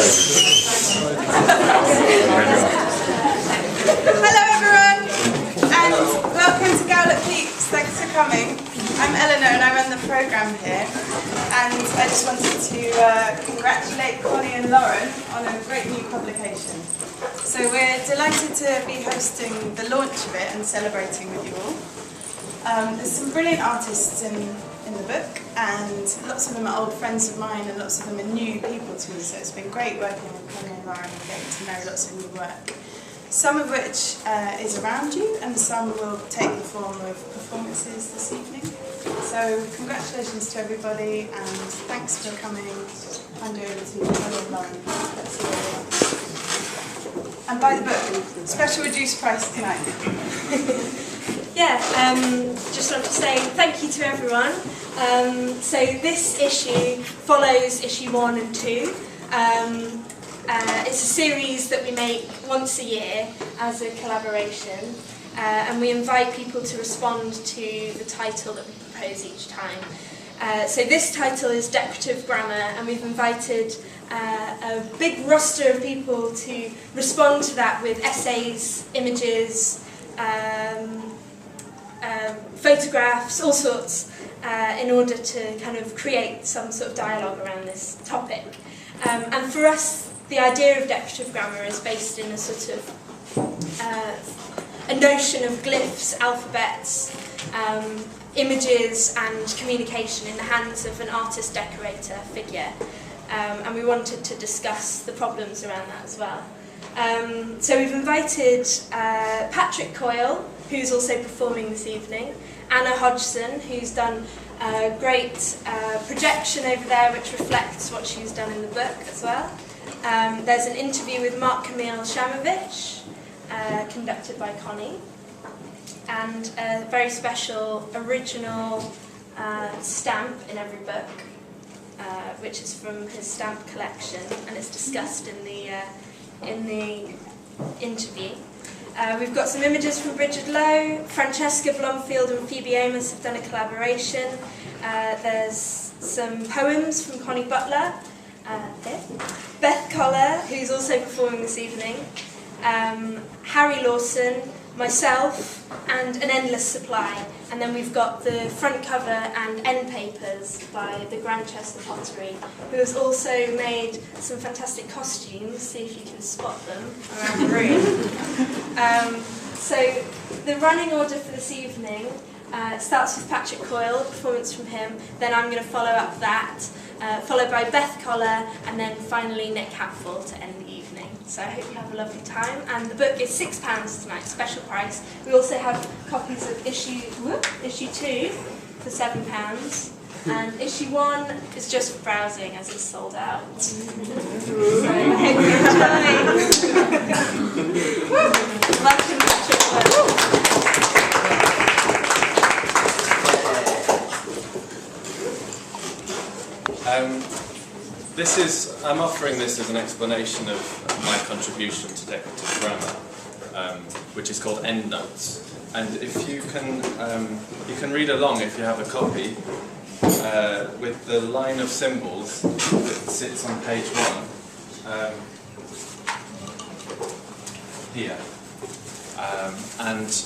Hello everyone, and welcome to Gowlett Peaks. Thanks for coming. I'm Eleanor and I run the programme here, and I just wanted to congratulate Connie and Lauren on a great new publication. So we're delighted to be hosting the launch of it and celebrating with you all. There's some brilliant artists in the book, and lots of them are old friends of mine and lots of them are new people to me, so it's been great working with Connie and Lauren and getting to know lots of new work. Some of which is around you, and some will take the form of performances this evening. So congratulations to everybody, and thanks for coming. Hand over to Connie and Lauren. Let's see where they are. And buy the book. Special reduced price tonight. Yeah, just want to say thank you to everyone. So this issue follows issue 1 and 2. It's a series that we make once a year as a collaboration, and we invite people to respond to the title that we propose each time. So this title is Decorative Grammar, and we've invited a big roster of people to respond to that with essays, images, photographs, all sorts, in order to kind of create some sort of dialogue around this topic. And for us, the idea of decorative grammar is based in a sort of a notion of glyphs, alphabets, images and communication in the hands of an artist-decorator figure. And we wanted to discuss the problems around that as well. So we've invited Patrick Coyle, who's also performing this evening, Anna Hodgson, who's done a great projection over there which reflects what she's done in the book as well. There's an interview with Mark Camille Shamovich, conducted by Connie, and a very special original stamp in every book, which is from his stamp collection, and it's discussed in the interview. We've got some images from Bridget Lowe, Francesca Blomfield and Phoebe Amos have done a collaboration. There's some poems from Connie Butler, here. Beth Coller, who's also performing this evening, Harry Lawson, myself, and an endless supply. And then we've got the front cover and end papers by the Grantchester Pottery, who has also made some fantastic costumes. See if you can spot them around the room. So the running order for this evening starts with Patrick Coyle, a performance from him. Then I'm going to follow up that, followed by Beth Coller, and then finally Nick Hatfull to end the evening. So I hope you have a lovely time. And the book is £6 tonight, special price. We also have copies of issue 2 for £7. And issue 1 is just for browsing as it's sold out. So I hope you enjoy. Welcome, Patrick Coyle. I'm offering this as an explanation of my contribution to decorative grammar, which is called Endnotes. And if you can read along if you have a copy with the line of symbols that sits on page 1 here. And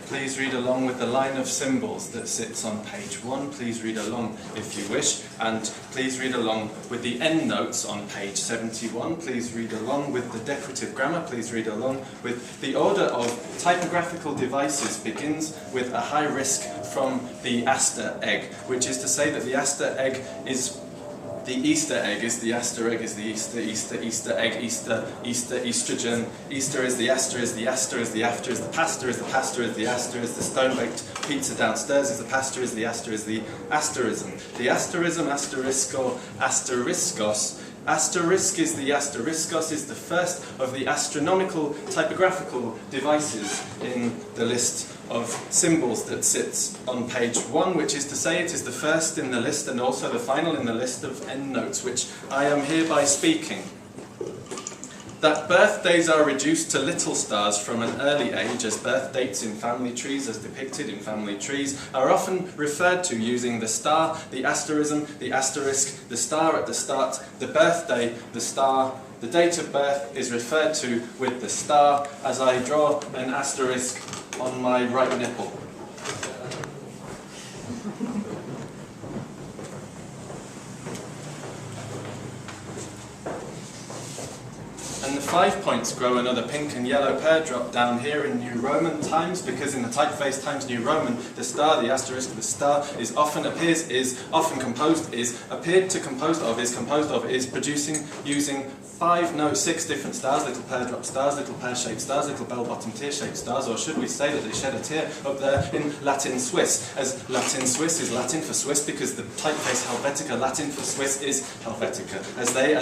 please read along with the line of symbols that sits on page 1. Please read along if you wish. And please read along with the endnotes on page 71. Please read along with the decorative grammar. Please read along with the order of typographical devices begins with a high risk from the aster egg, which is to say that the aster egg is the Easter egg is the aster egg is the Easter egg, Easter, estrogen, Easter is the aster is the aster is the after is the pasta is the pasta is the aster is the stone-baked pizza downstairs is the pasta is the aster is the asterism. The asterism, asterisco, asteriskos. Asterisk is the asteriskos is the first of the astronomical typographical devices in the list of symbols that sits on page 1, which is to say it is the first in the list and also the final in the list of endnotes, which I am hereby speaking. That birthdays are reduced to little stars from an early age, as birth dates in family trees, as depicted in family trees, are often referred to using the star, the asterism, the asterisk, the star at the start, the birthday, the star, The date of birth is referred to with the star as I draw an asterisk on my right nipple. And the 5 points grow another pink and yellow pair drop down here in New Roman times, because in the typeface Times New Roman, the star, the asterisk, the star is often appears, is often composed, is appeared to composed of, is producing using 6 different stars, little pair drop stars, little pear-shaped stars, little bell-bottom tear-shaped stars, or should we say that they shed a tear up there in Latin Swiss, as Latin Swiss is Latin for Swiss because the typeface Helvetica, Latin for Swiss, is Helvetica. As they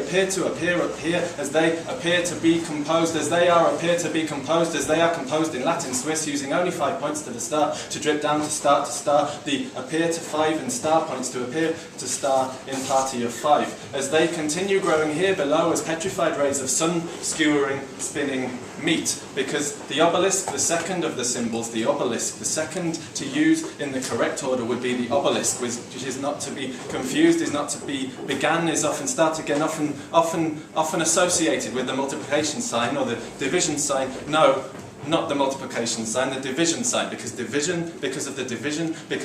appear to appear up here, as they appear to be composed, as they appear to be composed, as they are composed in Latin Swiss, using only 5 points to the star to drip down to star, the appear to 5 and star points to appear to star in party of 5. As they continue growing here below as petrified rays of sun skewering, spinning meet, because the obelisk, the second of the symbols, the obelisk, the second to use in the correct order would be the obelisk, which is not to be confused, is not to be began, is often start again, often associated with the multiplication sign or the division sign. No, not the multiplication sign, the division sign, because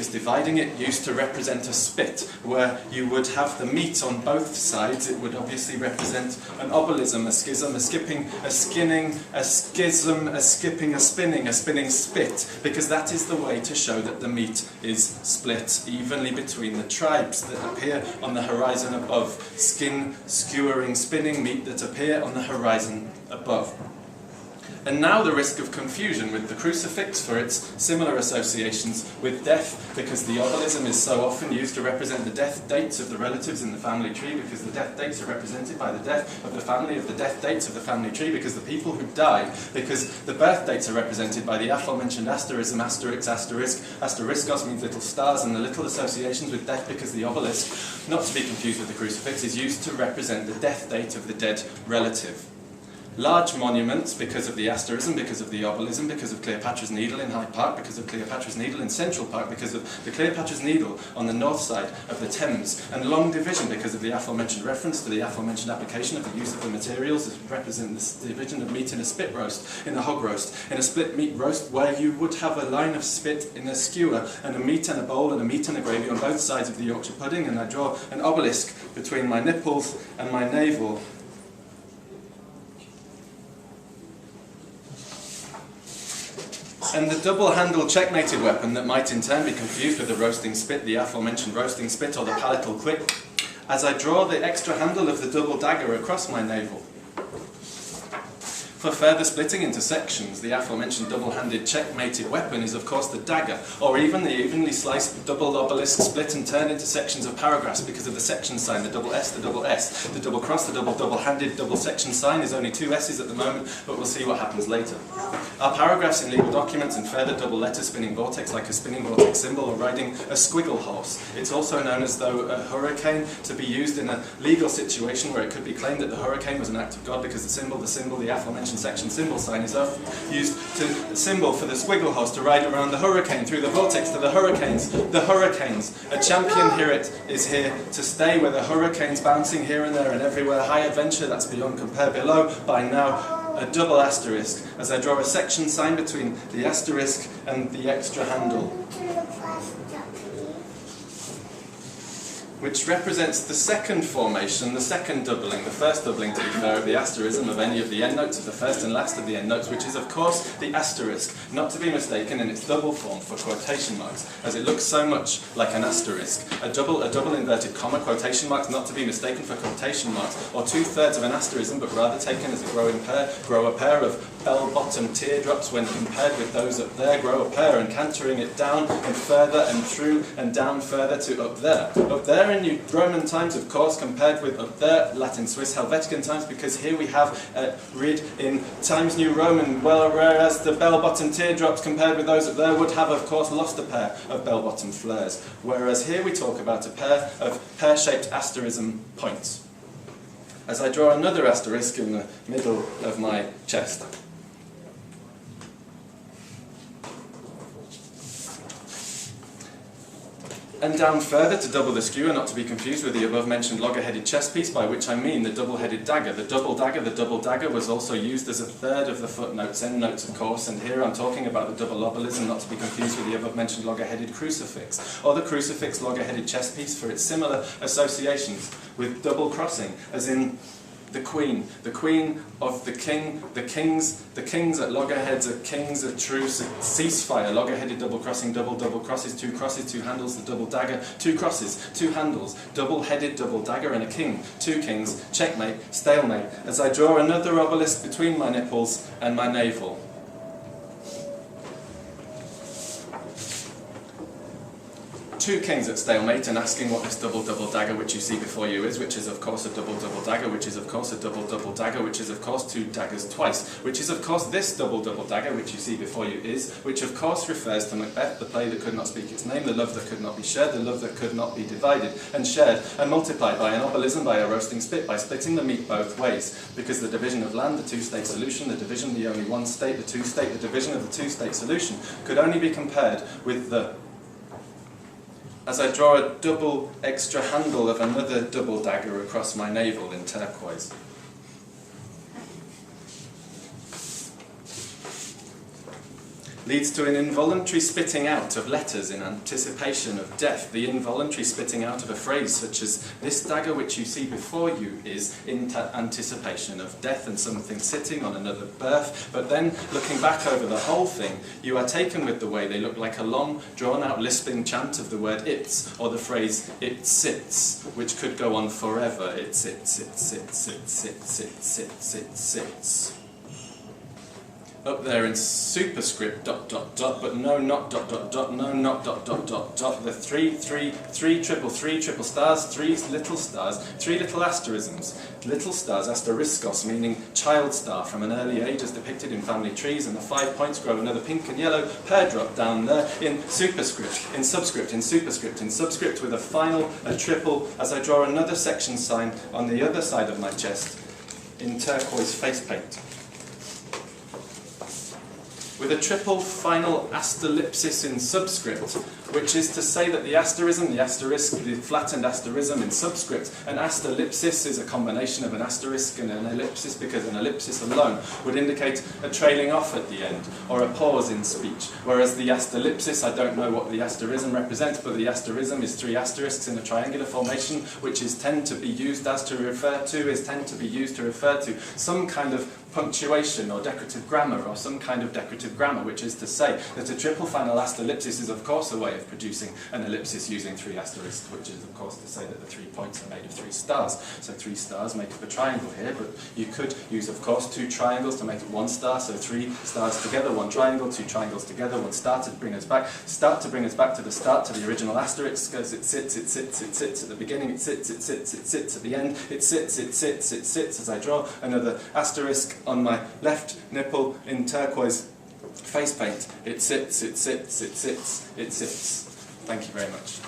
dividing it used to represent a spit, where you would have the meat on both sides. It would obviously represent an obelism, a schism, a skipping, a skinning, a schism, a skipping, a spinning spit, because that is the way to show that the meat is split evenly between the tribes that appear on the horizon above, skin, skewering, spinning meat that appear on the horizon above. And now the risk of confusion with the crucifix for its similar associations with death, because the obelism is so often used to represent the death dates of the relatives in the family tree, because the death dates are represented by the death of the family, of the death dates of the family tree, because the people who died, because the birth dates are represented by the aforementioned asterism, asteriskos means little stars, and the little associations with death, because the obelisk, not to be confused with the crucifix, is used to represent the death date of the dead relative. Large monuments, because of the asterism, because of the obelism, because of Cleopatra's Needle in Hyde Park, because of Cleopatra's Needle in Central Park, because of the Cleopatra's Needle on the north side of the Thames, and long division, because of the aforementioned reference to the aforementioned application of the use of the materials that represent this division of meat in a spit roast, in a hog roast, in a split meat roast, where you would have a line of spit in a skewer, and a meat and a bowl, and a meat and a gravy on both sides of the Yorkshire pudding, and I draw an obelisk between my nipples and my navel. And the double-handled checkmated weapon that might in turn be confused with the roasting spit, the aforementioned roasting spit, or the palatal quick, as I draw the extra handle of the double dagger across my navel. For further splitting into sections, the aforementioned double-handed checkmated weapon is of course the dagger, or even the evenly sliced double obelisk split and turned into sections of paragraphs because of the section sign, the double S, the double S, the double cross, the double-handed double section sign is only 2 S's at the moment, but we'll see what happens later. Our paragraphs in legal documents and further double letter spinning vortex like a spinning vortex symbol or riding a squiggle horse. It's also known as though a hurricane, to be used in a legal situation where it could be claimed that the hurricane was an act of God, because the aforementioned section symbol sign is often used to symbol for the squiggle horse to ride around the hurricane, through the vortex to the hurricanes. The hurricanes. A champion is here to stay, where the hurricanes bouncing here and there and everywhere. High adventure, that's beyond compare. Below, by now, a double asterisk, as I draw a section sign between the asterisk and the extra handle, which represents the second formation, the second doubling, the first doubling, to be fair, of the asterism of any of the endnotes, of the first and last of the endnotes, which is of course the asterisk, not to be mistaken in its double form for quotation marks, as it looks so much like an asterisk. A double inverted comma, quotation marks, not to be mistaken for quotation marks, or 2/3 of an asterism, but rather taken as a grow a pair of bell-bottom teardrops when compared with those up there, grow a pair, and cantering it down and further and through and down further to up there. Up there in New Roman times, of course, compared with up there, Latin Swiss Helvetican times, because here we have read in Times New Roman, whereas the bell-bottom teardrops compared with those up there would have, of course, lost a pair of bell-bottom flares, whereas here we talk about a pair of pear-shaped asterism points. As I draw another asterisk in the middle of my chest. And down further to double the skewer, not to be confused with the above-mentioned logger-headed chess piece, by which I mean the double-headed dagger. The double dagger was also used as a third of the footnotes, endnotes of course, and here I'm talking about the double obelism, not to be confused with the above-mentioned logger-headed crucifix, or the crucifix logger-headed chess piece for its similar associations with double crossing, as in the queen of the king, the kings at loggerheads, a kings at truce, a ceasefire, logger-headed double crosses, two crosses, two handles, the double dagger, two crosses, two handles, double-headed double dagger and a king, two kings, checkmate, stalemate, as I draw another obelisk between my nipples and my navel. Two kings at stalemate and asking what this double dagger which you see before you is, which is of course a double dagger, which is of course a double dagger, which is of course two daggers twice, which is of course this double dagger which you see before you is, which of course refers to Macbeth, the play that could not speak its name, the love that could not be shared, the love that could not be divided and shared and multiplied by an obelism, by a roasting spit, by splitting the meat both ways, because the division of land, the two-state solution, the division, the only one state, the two-state, the division of the two-state solution could only be compared with the, as I draw a double extra handle of another double dagger across my navel in turquoise. Leads to an involuntary spitting out of letters in anticipation of death, the involuntary spitting out of a phrase such as, this dagger which you see before you is in anticipation of death and something sitting on another birth, but then looking back over the whole thing, you are taken with the way they look like a long, drawn-out lisping chant of the word it's, or the phrase it sits, which could go on forever. It sits, it sits, it sits, it sits, it sits. Up there in superscript ... but no, not ... no, not ... the three triple stars, three little stars, three little asterisms, little stars, asteriskos, meaning child star from an early age as depicted in family trees, and the 5 points grow another pink and yellow pear drop down there in superscript, in subscript, in superscript, in subscript, with a triple as I draw another section sign on the other side of my chest in turquoise face paint. With a triple final asterlipsis in subscript, which is to say that the asterism, the asterisk, the flattened asterism in subscript, an asterlipsis is a combination of an asterisk and an ellipsis, because an ellipsis alone would indicate a trailing off at the end, or a pause in speech, whereas the asterlipsis, I don't know what the asterism represents, but the asterism is three asterisks in a triangular formation, which is tend to be used to refer to some kind of punctuation or decorative grammar, or some kind of decorative grammar, which is to say that a triple final asterlipsis is of course a way of producing an ellipsis using three asterisks, which is of course to say that the 3 points are made of 3 stars. So 3 stars make up a triangle here, but you could use of course 2 triangles to make it 1 star, so 3 stars together, 1 triangle, 2 triangles together, 1 star to bring us back to the start, to the original asterisk, because it sits at the beginning, it sits at the end, it sits as I draw another asterisk on my left nipple in turquoise face paint. It sits. Thank you very much.